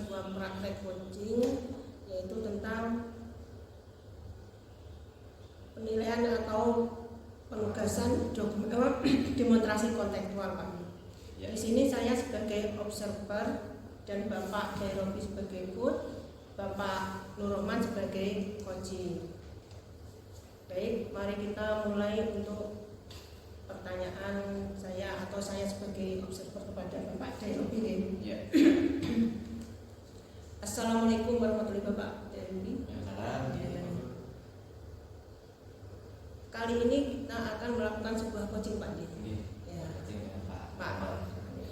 sebuah praktek coaching, yaitu tentang penilaian atau penugasan demonstrasi kontekstual, Pak. Di sini saya sebagai observer dan Bapak Jairobi sebagai coach, Bapak Nur Rahman sebagai coaching. Baik, mari kita mulai untuk pertanyaan saya atau saya sebagai observer kepada Bapak Jairobi. Ya. Assalamualaikum warahmatullahi wabarakatuh, Pak Jairobi. Kali ini kita akan melakukan sebuah coaching, Pak. Ya, Pak.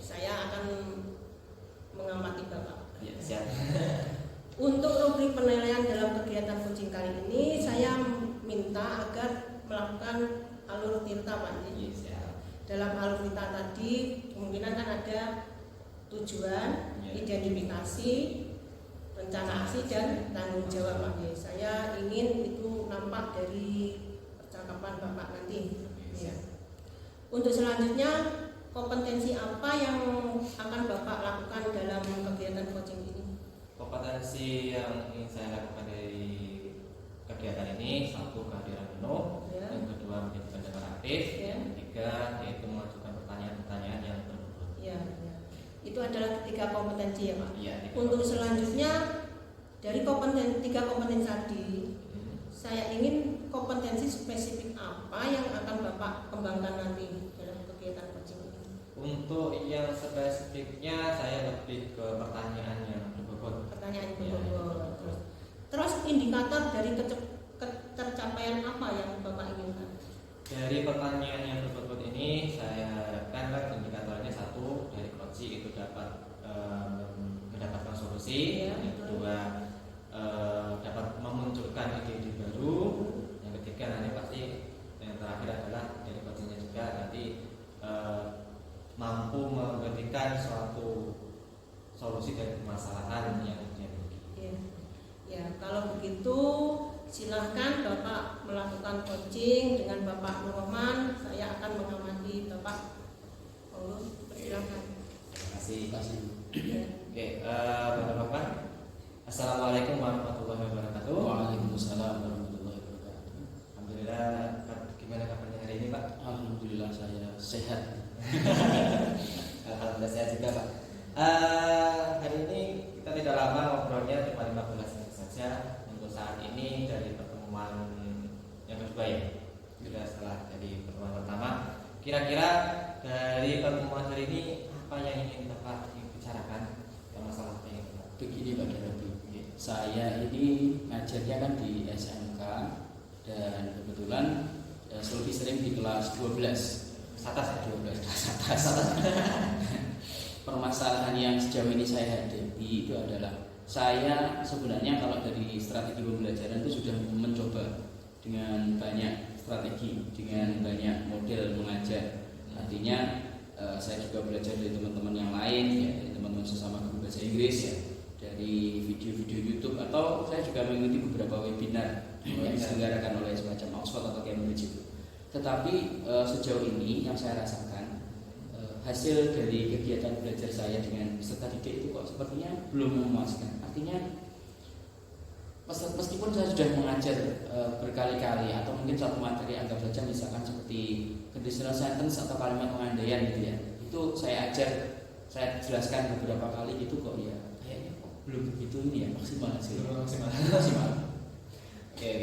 Saya akan mengamati Bapak. Ya, siap. Untuk rubrik penilaian dalam kegiatan coaching kali ini, saya minta agar melakukan alur tirta, Pak. Ya, siap. Dalam alur tirta tadi kemungkinan kan ada tujuan, Ya. identifikasi, rencana aksi dan tanggung jawab, Pak. Saya ingin itu nampak dari percakapan Bapak nanti. Ya. Untuk selanjutnya, kompetensi apa yang akan Bapak lakukan dalam kegiatan coaching ini? Kompetensi yang ingin saya lakukan dari kegiatan ini, satu, kehadiran penuh, Ya. yang kedua menjadi pendengar aktif, Ya. yang ketiga yaitu mengajukan pertanyaan-pertanyaan yang berbobot. Ya. Itu adalah ketiga kompetensi, ya, Pak. Ya, Untuk selanjutnya, dari tiga kompetensi tadi, saya ingin kompetensi spesifik apa yang akan Bapak kembangkan nanti dalam kegiatan coaching ini? Untuk yang spesifiknya saya lebih ke pertanyaan yang berbobot. Pertanyaan Ya. berbobot. Terus indikator dari ketercapaian apa yang Bapak inginkan? Dari pertanyaan yang berbobot ini saya harapkan indikatornya satu, dari coaching itu dapat mendapatkan solusi. Ya, yang kedua dapat memunculkan ide-ide baru. Yang ketiga nanti pasti yang terakhir adalah dari coachingnya juga nanti mampu memberikan suatu solusi dari permasalahan yang dihadapi. Ya, kalau begitu silahkan Bapak melakukan coaching dengan Bapak Nur Rahman. Saya akan mengamati Bapak. Silakan. Terima kasih. Ya. Oke, Bapak-bapak, assalamualaikum warahmatullahi wabarakatuh. Waalaikumsalam warahmatullahi wabarakatuh. Alhamdulillah, gimana kabarnya hari ini, Pak? Alhamdulillah saya sehat. Alhamdulillah saya juga, Pak. Hari ini kita tidak lama ngobrolnya, cuma 15 menit saja. Untuk saat ini dari pertemuan yang kedua ya, sudah setelah dari pertemuan pertama. Kira-kira dari pertemuan hari ini apa yang ingin Bapak bicarakan? Masalah apa yang Bapak? Begini Pak Jairobi, saya ini ngajarnya kan di SMK dan kebetulan lebih sering di kelas 12 atas ya? 12 kelas atas. Permasalahan yang sejauh ini saya hadapi itu adalah saya sebenarnya kalau dari strategi pembelajaran itu sudah mencoba dengan banyak strategi, dengan banyak model mengajar. Artinya saya juga belajar dari teman-teman yang lain, ya, dari teman-teman sesama guru bahasa Inggris, ya, dari video-video YouTube, atau saya juga mengikuti beberapa webinar yang diselenggarakan oleh semacam Oxford atau Cambridge itu. Tetapi sejauh ini yang saya rasakan hasil dari kegiatan belajar saya dengan peserta didik itu kok sepertinya belum memuaskan. Artinya meskipun saya sudah mengajar berkali-kali atau mungkin satu materi anggap saja misalkan seperti conditional sentence atau kalimat pengandaian gitu ya, itu saya ajar, saya jelaskan beberapa kali gitu kok ya kayaknya kok belum begitu ini ya maksimal maksimal. Oke.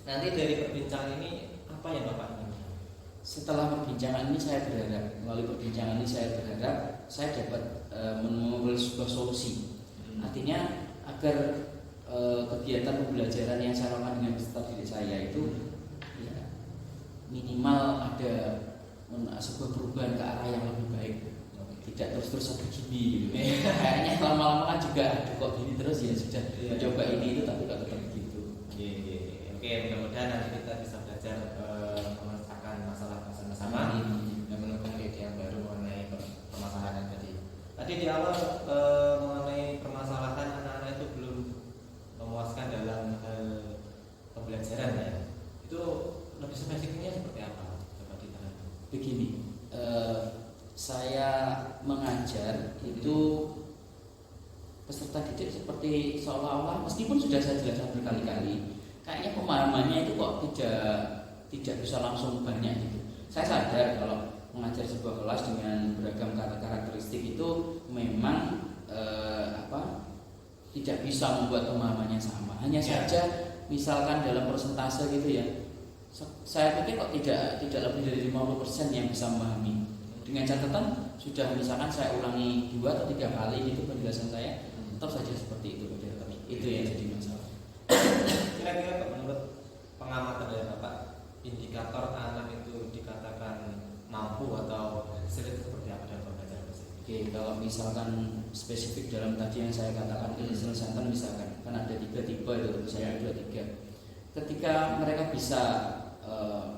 Nanti dari perbincangan ini apa yang Bapak inginkan? Setelah perbincangan ini saya berharap, melalui perbincangan ini saya berharap saya dapat menemukan sebuah solusi. Artinya agar kegiatan pembelajaran yang saya lakukan dengan peserta didik saya itu ya, minimal ada sebuah perubahan ke arah yang lebih baik. Tidak terus-terusan begini gitu. Kayaknya lama-lama kan juga aduh kok gini terus ya sudah mencoba ini itu tapi kok tetap begitu. Oke, mudah-mudahan nanti kita bisa belajar memecahkan masalah bersama-sama dan menemukan ide yang baru mengenai permasalahan tadi. Tadi di awal mengenai permasalahan anak-anak itu belum memuaskan dalam hal pembelajaran ya. Itu lebih spesifiknya seperti apa? Coba diterangkan. Begini, saya mengajar itu peserta didik seperti seolah-olah meskipun sudah saya jelaskan berkali-kali, kayaknya pemahamannya itu kok tidak bisa langsung banyak gitu. Saya sadar kalau mengajar sebuah kelas dengan beragam karakteristik itu memang tidak bisa membuat pemahamannya sama. Hanya saja misalkan dalam persentase gitu ya, saya pikir kok tidak lebih dari 50% yang bisa memahami. Dengan catatan sudah misalkan saya ulangi 2 atau 3 kali itu penjelasan saya, tetap saja seperti itu. Itu yang jadi masalah. Kira-kira menurut pengamatan dari Bapak, indikator anak itu dikatakan mampu atau sulit seperti apa dalam pembelajaran bahasa Inggris? Oke, kalau misalkan spesifik dalam tadi yang saya katakan listening center misalkan kan ada 3 tipe itu, saya 2-3. Ketika mereka bisa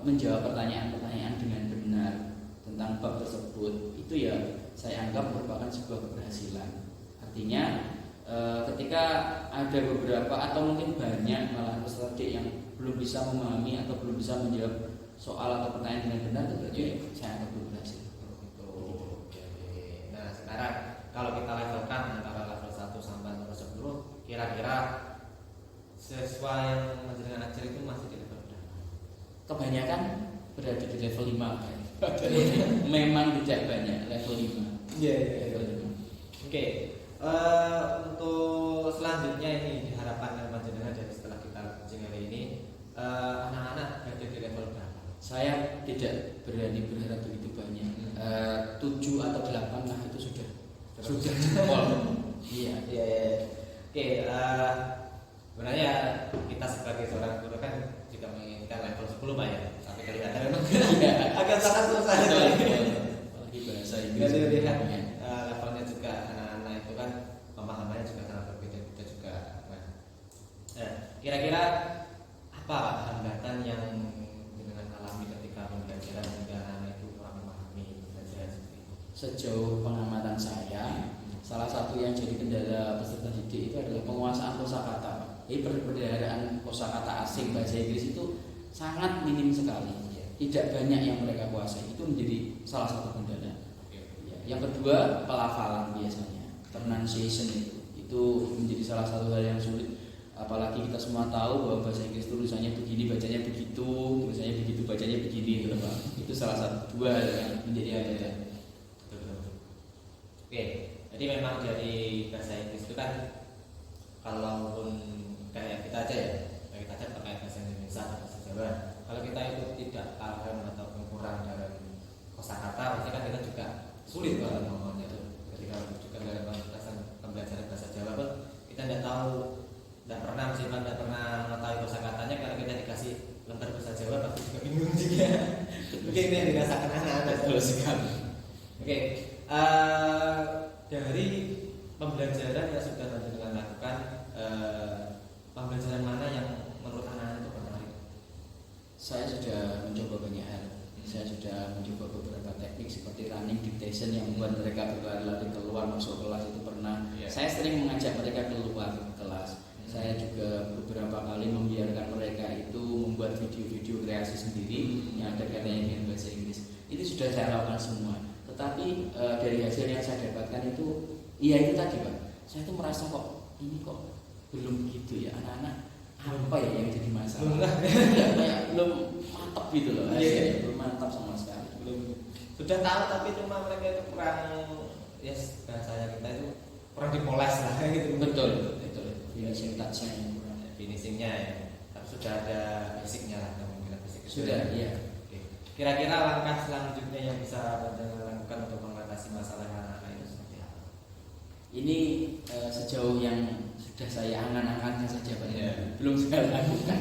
menjawab pertanyaan-pertanyaan dengan benar tentang bab tersebut, itu ya saya anggap merupakan sebuah keberhasilan. Artinya ketika ada beberapa atau mungkin banyak malah peserta didik yang belum bisa memahami atau belum bisa menjawab soal atau pertanyaan dengan benar, itu berarti saya anggap belum berhasil. Nah sekarang kalau kita levelkan antara level 1 sampai level 10, kira-kira siswa yang menjalankan ajar itu masih di level berapa? Kebanyakan berada di level 5 memang tidak banyak level 5. Level 5. Oke. Untuk selanjutnya ini diharapkan panjenengan dari setelah kita jenjang ini anak-anak berada di level berapa? Saya tidak berani berharap begitu banyak. 7 atau 8 lah itu sudah jempol. Iya. Oke, sebenarnya kita sebagai seorang guru kan juga menginginkan level 10 Pak ya. Tapi kelihatan memang agak sangat susah. Apalagi bahasa Inggris. Jadi lihat levelnya juga anak-anak itu kan pemahamannya juga sangat berbeda-beda juga. Nah, kira-kira apa hambatan yang dengan alami ketika pembelajaran hingga anak itu kurang memahami pembelajaran seperti itu? Sejauh pengamatan saya, salah satu yang jadi kendala peserta didik itu adalah penguasaan kosakata. Jadi perbedaan kosakata asing bahasa Inggris itu sangat minim sekali. Tidak banyak yang mereka kuasai. Itu menjadi salah satu kendala. Yang kedua, pelafalan biasanya, pronunciation itu menjadi salah satu hal yang sulit. Apalagi kita semua tahu bahwa bahasa Inggris tulisannya begini, bacanya begitu, tulisannya begitu, bacanya begini, gitu Pak. Itu salah satu dua yang menjadi hambatan. Oke, jadi memang dari bahasa Inggris itu kan kalaupun kayak kita aja ya, kita aja pakai bahasa Indonesia atau bahasa Jawa. Kalau kita itu tidak paham ataupun kurang dalam kosakata, berarti kan kita juga sulit kalau ngomongnya itu. Ketika juga dalam pembelajaran bahasa Jawa pun kita tidak tahu, tidak pernah meskipun tidak pernah mengetahui kosakatanya, kalau kita dikasih lembar bahasa Jawa pasti juga bingung juga. Mungkin ini yang dirasakan anak-anak. Betul sekali. Oke, dari pembelajaran yang sudah dengan lakukan, pembelajaran mana yang menurut anak-anak itu menarik? Saya sudah mencoba banyak hal. Saya sudah mencoba beberapa teknik seperti running dictation yang membuat mereka berlari-lari keluar masuk kelas itu pernah. Saya sering mengajak mereka keluar kelas. Saya juga beberapa kali membiarkan mereka itu membuat video-video kreasi sendiri yang ada kaitannya dengan bahasa Inggris. Itu sudah saya lakukan semua. Tetapi dari hasil yang saya dapatkan itu, iya itu tadi Pak. Saya tuh merasa kok ini kok belum gitu ya anak-anak. Apa ya yang jadi masalah? Belum mantap gitu loh. Belum mantap sama sekali. Belum. Sudah tahu tapi cuma mereka itu kurang, bahasanya kita itu kurang dipoles lah gitu. Betul. Finishing touch-nya yang kurang. Finishingnya ya. Tapi sudah ada basicnya lah, kemungkinan basic. Sudah, iya. Oke. Kira-kira langkah selanjutnya yang bisa panjenengan lakukan untuk mengatasi masalah anak-anak itu seperti apa? Ini sejauh yang sudah saya angan-angankan saja Pak. Belum saya lakukan.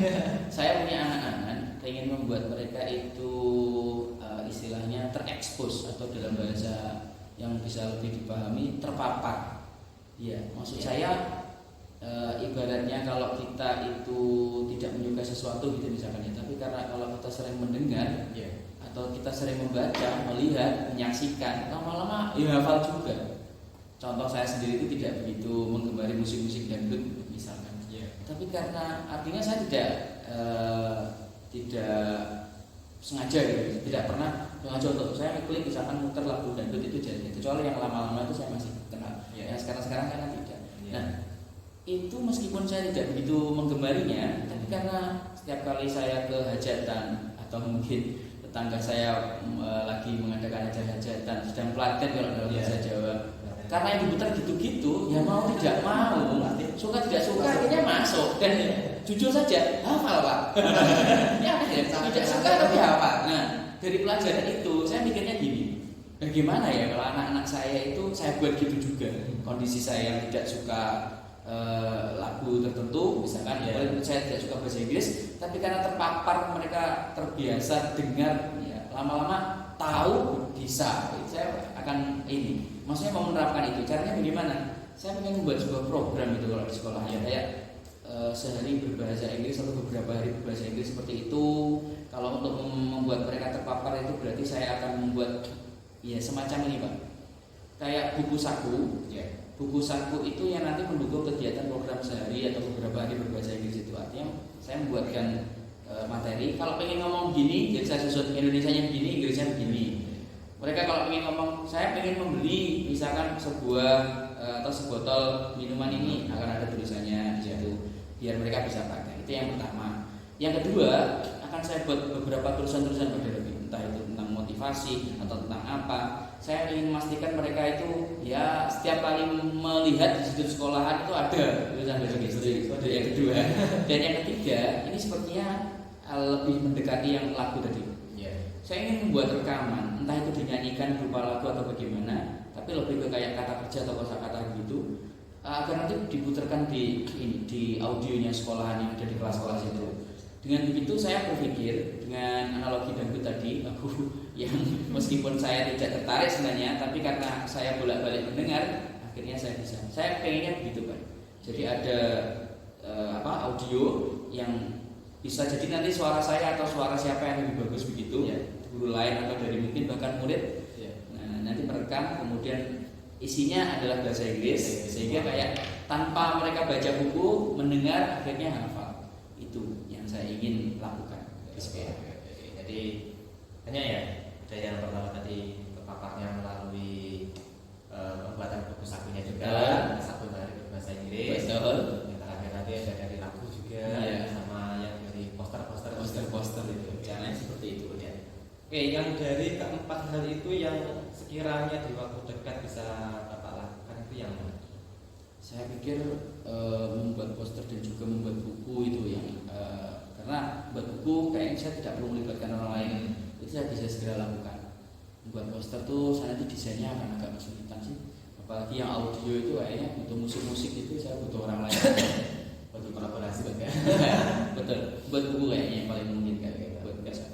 Saya punya angan-angan ingin membuat mereka itu istilahnya terekspos atau dalam bahasa yang bisa lebih dipahami terpapar. Iya, maksud saya ibaratnya kalau kita itu tidak menyukai sesuatu gitu misalkan ya, tapi karena kalau kita sering mendengar atau kita sering membaca, melihat, menyaksikan, lama-lama ya hafal juga. Contoh saya sendiri itu tidak begitu menggemari musik-musik dangdut misalkan. Tapi karena artinya saya tidak sengaja gitu, tidak pernah sengaja untuk saya klik misalkan muter lagu dangdut itu jadi. Kecuali yang lama-lama itu saya masih kenal. Yang sekarang-sekarang karena tidak. Nah, itu meskipun saya tidak begitu menggemarinya, tapi karena setiap kali saya ke hajatan atau mungkin tetangga saya lagi mengadakan hajatan sedang pelatihan kalau dalam bahasa Jawa, karena yang diputar gitu-gitu, ya mau tidak mau, suka tidak suka akhirnya masuk dan jujur saja hafal Pak. Ya tidak suka tapi hafal. Nah dari pelajaran itu saya mikirnya gini, bagaimana ya kalau anak-anak saya itu saya buat gitu juga. Kondisi saya yang tidak suka lagu tertentu, misalkan saya tidak suka bahasa Inggris, tapi karena terpapar mereka terbiasa dengar, ya lama-lama tahu bisa. Saya akan maksudnya mau menerapkan itu. Caranya bagaimana? Saya ingin membuat sebuah program itu kalau di sekolah ya, kayak sehari berbahasa Inggris atau beberapa hari berbahasa Inggris seperti itu. Kalau untuk membuat mereka terpapar itu berarti saya akan membuat ya semacam ini Pak, kayak buku saku. Buku saku itu yang nanti mendukung kegiatan program sehari atau beberapa hari berbahasa Inggris itu. Artinya saya membuatkan materi. Kalau pengen ngomong gini, jadi saya susun Indonesianya begini, Inggrisnya begini. Mereka kalau pengen ngomong, saya pengen membeli misalkan sebuah atau sebotol minuman ini, akan ada tulisannya di situ, biar mereka bisa pakai. Itu yang pertama. Yang kedua, akan saya buat beberapa tulisan-tulisan pada lebih, entah itu tentang motivasi atau tentang apa. Saya ingin memastikan mereka itu ya setiap kali melihat di situ sekolahan itu ada tulisan bahasa Inggris. Itu yang kedua. Dan yang ketiga, ini sepertinya lebih mendekati yang lagu tadi. Saya ingin membuat rekaman, entah itu dinyanyikan berupa lagu atau bagaimana, tapi lebih ke kayak kata kerja atau kosakata begitu, agar nanti diputarkan di audionya sekolahan yang ada di kelas-kelas itu. Dengan begitu saya berpikir dengan analogi dangdut tadi, lagu yang meskipun saya tidak tertarik sebenarnya, tapi karena saya bolak-balik mendengar, akhirnya saya bisa. Saya pengennya begitu Pak. Jadi ada audio yang bisa jadi nanti suara saya atau suara siapa yang lebih bagus begitu, guru lain atau dari mungkin bahkan murid. Nah, nanti merekam, kemudian isinya adalah bahasa Inggris, sehingga kayak tanpa mereka baca buku, mendengar akhirnya hafal. Itu yang saya ingin lakukan. Jadi hanya ya, ada yang pertama tadi terpaparnya melalui pembuatan buku sakunya juga, satu hari berbahasa Inggris. Betul. Yang terakhir nanti ada dari lagu juga, sama yang dari poster itu. Caranya seperti itu ya. Oke, yang dari keempat hal itu yang sekiranya di waktu dekat bisa Bapak lakukan itu yang mana? Saya pikir membuat poster dan juga membuat buku itu yang karena membuat buku kayaknya saya tidak perlu melibatkan orang lain, itu saya bisa segera lakukan. Membuat poster tuh saya nanti desainnya akan agak kesulitan sih, apalagi yang audio itu kayaknya butuh musik itu saya butuh orang lain. Buat kolaborasi ya. Betul, buat buku kayaknya yang paling mungkin kayak buat biasa.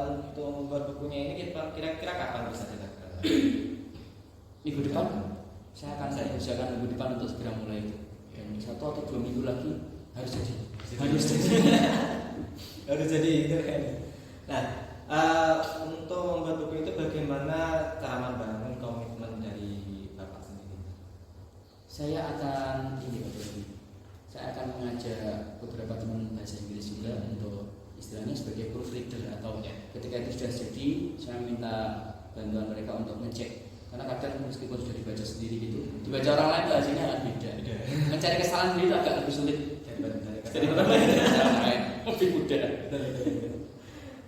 Untuk membuat bukunya ini kira-kira kapan bisa dilakukan? Minggu depan saya akan usahakan minggu depan untuk segera mulai itu. Dan 1 atau 2 minggu lagi harus jadi. Harus jadi itu kan. Nah, untuk membuat buku itu bagaimana cara membangun komitmen dari Bapak sendiri? Saya akan saya akan mengajak beberapa teman bahasa Inggris juga untuk istilahnya sebagai proofreader atau ketika itu sudah jadi saya minta bantuan mereka untuk ngecek, karena kadang meskipun sudah dibaca sendiri gitu, dibaca orang lain itu hasilnya agak beda. Mencari kesalahan sendiri itu agak lebih sulit dari orang lain, lebih mudah.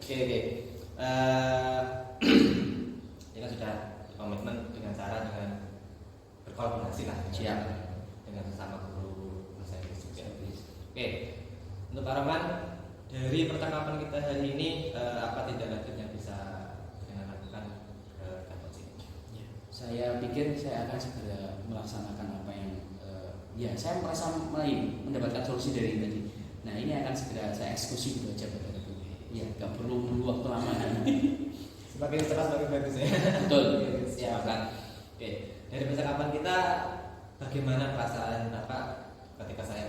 Oke. Ini kan sudah komitmen dengan berkolaborasi lah. Siap. Dengan sesama guru bahasa Inggris juga. Oke. Untuk Pak Roman, dari percakapan kita hari ini apa tidak lanjut yang bisa dengan lakukan ke kantor sini? Saya pikir saya akan segera melaksanakan apa yang saya merasa mendapatkan solusi dari tadi. Nah ini akan segera saya eksekusi gitu aja Bapak Ibu. Ya, nggak perlu menunggu waktu lama. Semakin cepat semakin bagus ya. Betul. Silakan. Oke, dari percakapan kita, bagaimana perasaan Bapak ketika saya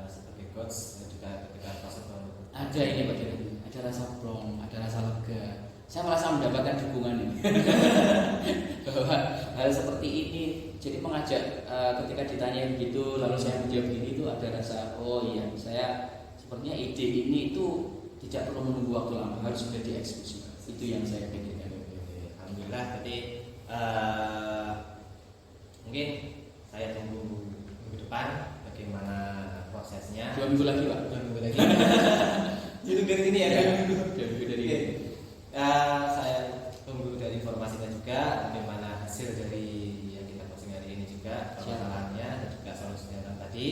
sebagai coach dan juga ketika proses ada ini Pak Ibu, ada rasa plong, ada rasa lega. Saya merasa mendapatkan dukungan ini. Bahwa hal seperti ini, jadi mengajak ketika ditanya begitu, lalu saya menjawab begini itu ada rasa oh iya, saya sepertinya ide ini itu tidak perlu menunggu waktu lama, harus sudah dieksekusi. Itu yang saya pikirkan. Alhamdulillah. Jadi mungkin saya tunggu minggu depan depan bagaimana prosesnya. 2 minggu lagi Pak. 2 minggu lagi. Jadi dari ini ya. 2 minggu dari Oke. Saya tunggu dari informasinya juga bagaimana hasil dari yang kita posting hari ini juga permasalahannya dan juga solusinya tadi.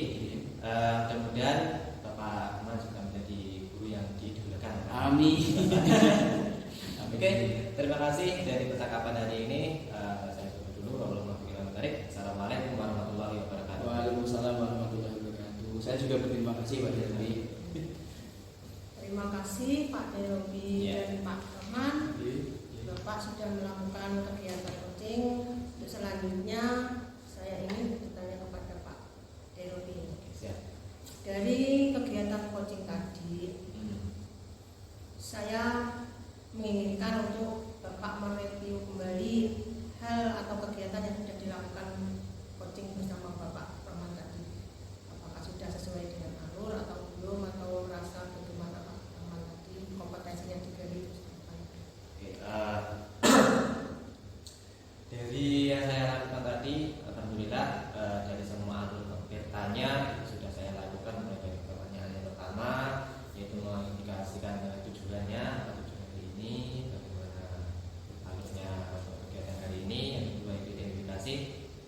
Mudah-mudahan Bapak Arman juga menjadi guru yang diidolakan. Amin. Oke, terima kasih dari percakapan hari ini. Saya tutup dulu. Assalamualaikum warahmatullahi wabarakatuh. Waalaikumsalam warahmatullahi wabarakatuh. Saya juga berterima kasih Pak Derobi. Terima kasih Pak Derobi dan Pak Arman. Bapak sudah melakukan kegiatan coaching. Untuk selanjutnya saya ingin bertanya kepada Pak Derobi. Siap. Dari kegiatan coaching tadi, saya menginginkan untuk Bapak mereview kembali hal atau kegiatan yang sudah dilakukan coaching bersama Bapak Rahman tadi. Apakah sudah sesuai dengan alur atau belum, atau merasa bagaimana Pak Rahman tadi kompetensinya digali? Oke, dari yang saya lakukan tadi, alhamdulillah dari semua alur bertanya sudah saya lakukan. Mulai dari pertanyaan yang pertama, yaitu mengindikasikan tujuannya atau tujuan hari ini, bagaimana alurnya untuk kegiatan hari ini. Yang kedua itu identifikasi.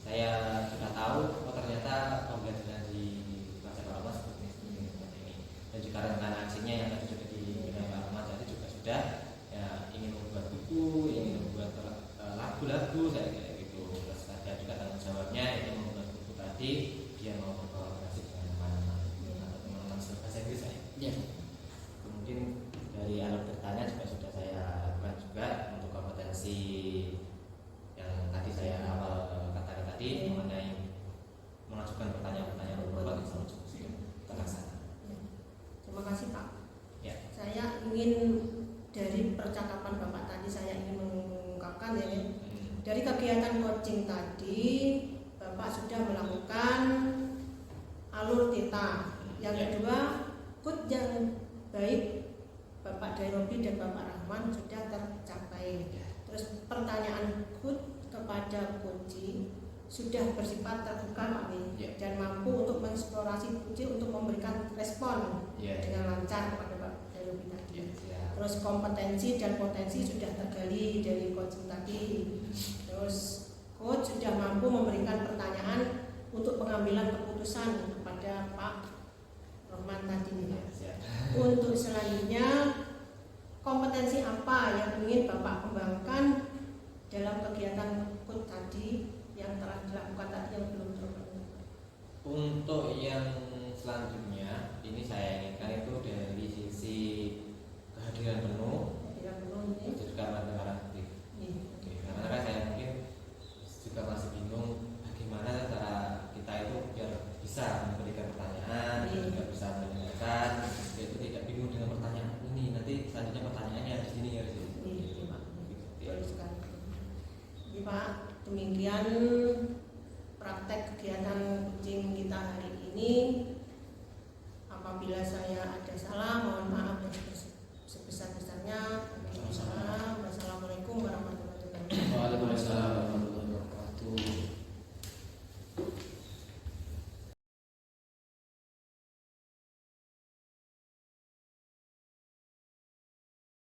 Saya sudah tahu, oh ternyata pembelajaran di kelas Pak Rahman seperti ini. Dan juga rencana aksinya yang tadi sudah diberikan Pak Rahman tadi juga sudah. Ingin membuat buku, ingin membuat lagu-lagu, saya kayak gitu. Terus ada juga tanggung jawabnya itu membuat buku tadi, dia mau berkolaborasi dengan teman-teman atau teman-teman bahasa Inggris saya. Kemudian dari alur bertanya juga sudah saya lakukan juga untuk kompetensi yang tadi saya awal katakan tadi mengenai mengajukan pertanyaan-pertanyaan berupa diskusi terlaksana. Terima kasih Pak. Ya. Saya ingin dari percakapan Bapak tadi saya ingin mengungkapkan ya, dari kegiatan coaching tadi Bapak sudah melakukan alur theta. Yang kedua, coach yang baik Bapak Derobi dan Bapak Rahman sudah tercapai. Terus pertanyaan coach kepada coach sudah bersifat terbuka Pak dan mampu untuk mengeksplorasi coach untuk memberikan respon dengan lancar kepada Pak Derobi tadi. Terus kompetensi dan potensi sudah tergali dari coaching tadi. Terus coach sudah mampu memberikan pertanyaan untuk pengambilan keputusan kepada Pak Rahman tadi. Untuk selanjutnya, kompetensi apa yang ingin Bapak kembangkan dalam kegiatan coach tadi yang telah dilakukan tadi yang belum terpenuhi? Untuk yang selanjutnya ini saya inginkan itu dari sisi kehadiran penuh, itu juga mendengar aktif. Karena kan saya mungkin juga masih bingung bagaimana cara kita itu biar bisa memberikan pertanyaan, juga bisa mendengarkan, itu tidak bingung dengan pertanyaan ini. Nanti selanjutnya pertanyaannya di sini ya. Jadi Pak, demikian praktek kegiatan coaching kita hari ini. Apabila saya ada salah, mohon maaf dan sebesar-besarnya. Wassalamualaikum warahmatullahi wabarakatuh. Waalaikumsalam.